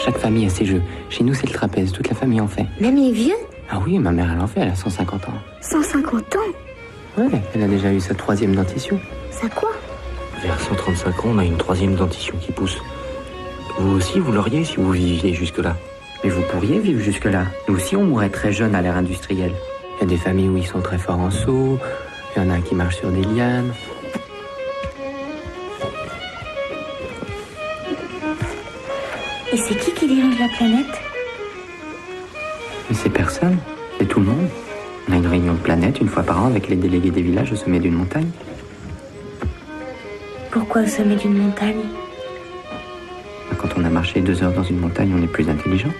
Chaque famille a ses jeux. Chez nous, c'est le trapèze. Toute la famille en fait. Même les vieux? Ah oui, ma mère, elle en fait. Elle a 150 ans. 150 ans? Ouais, elle a déjà eu sa 3e dentition. Ça quoi? Vers 135 ans, on a une 3e dentition qui pousse. Vous aussi, vous l'auriez si vous viviez jusque-là. Mais vous pourriez vivre jusque-là. Nous aussi, on mourrait très jeune à l'ère industrielle. Il y a des familles où ils sont très forts en saut. Il y en a qui marchent sur des lianes. Et c'est qui dirige la planète? Mais c'est personne. C'est tout le monde. On a une réunion de planète une fois par an avec les délégués des villages au sommet d'une montagne. Pourquoi au sommet d'une montagne? Quand on a marché 2 heures dans une montagne, on est plus intelligent.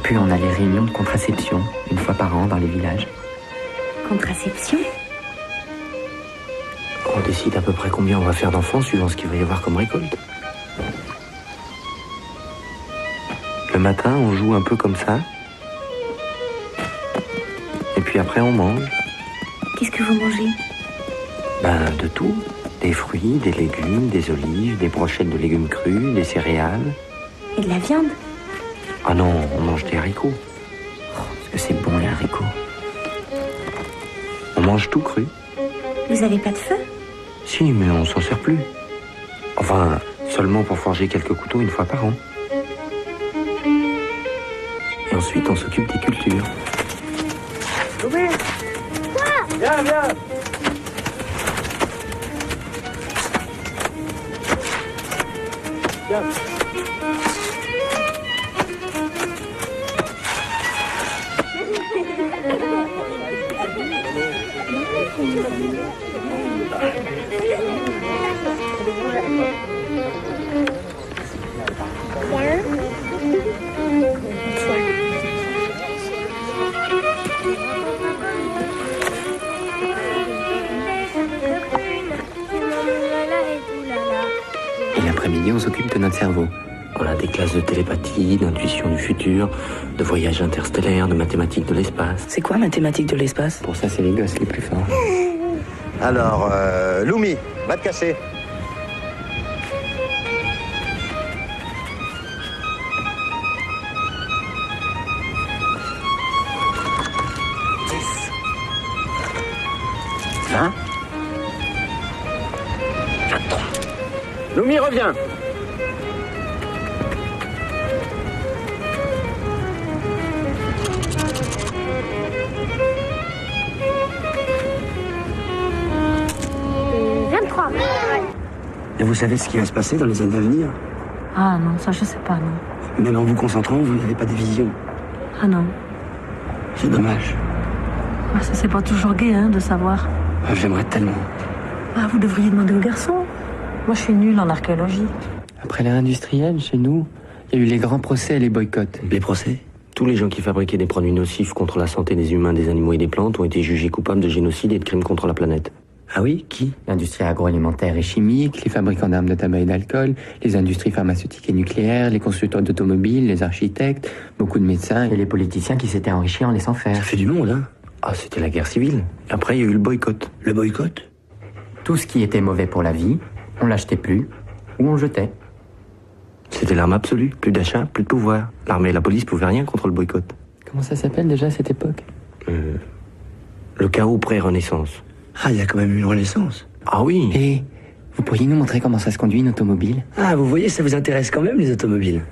Puis on a les réunions de contraception, une fois par an dans les villages. Contraception? On décide à peu près combien on va faire d'enfants suivant ce qu'il va y avoir comme récolte. Le matin, on joue un peu comme ça. Et puis après, on mange. Qu'est-ce que vous mangez? Ben, de tout. Des fruits, des légumes, des olives, des brochettes de légumes crus, des céréales. Et de la viande? Ah non, on mange des haricots. Parce que c'est bon les haricots. On mange tout cru. Vous avez pas de feu? Si, mais on s'en sert plus. Enfin, seulement pour forger quelques couteaux une fois par an. Et ensuite, on s'occupe des cultures. Louis! Quoi? Viens, viens! Viens. Et l'après-midi, on s'occupe de notre cerveau. On a des classes de télépathie, d'intuition du futur, de voyage interstellaire, de mathématiques de l'espace. C'est quoi mathématiques de l'espace? Pour ça, c'est les gosses les plus forts. Alors, Loumi, va te cacher. Hein? Loumi, reviens! Et vous savez ce qui va se passer dans les années à venir? Ah non, ça je sais pas, non. Même en vous concentrant, vous n'avez pas de vision. Ah non. C'est dommage. Ah, ça c'est pas toujours gai, hein, de savoir. J'aimerais tellement. Ah, vous devriez demander aux garçons. Moi je suis nulle en archéologie. Après l'ère industrielle, chez nous, il y a eu les grands procès et les boycotts. Les procès? Tous les gens qui fabriquaient des produits nocifs contre la santé des humains, des animaux et des plantes ont été jugés coupables de génocide et de crimes contre la planète. Ah oui? Qui? L'industrie agroalimentaire et chimique, les fabricants d'armes de tabac et d'alcool, les industries pharmaceutiques et nucléaires, les constructeurs d'automobiles, les architectes, beaucoup de médecins et les politiciens qui s'étaient enrichis en laissant faire. Ça fait du monde, hein? Ah, c'était la guerre civile. Après, il y a eu le boycott. Le boycott? Tout ce qui était mauvais pour la vie, on l'achetait plus ou on le jetait. C'était l'arme absolue. Plus d'achat, plus de pouvoir. L'armée et la police pouvaient rien contre le boycott. Comment ça s'appelle déjà à cette époque? Le chaos pré-renaissance. Ah, il y a quand même eu une renaissance. Ah oui. Et vous pourriez nous montrer comment ça se conduit une automobile? Ah, vous voyez, ça vous intéresse quand même, les automobiles.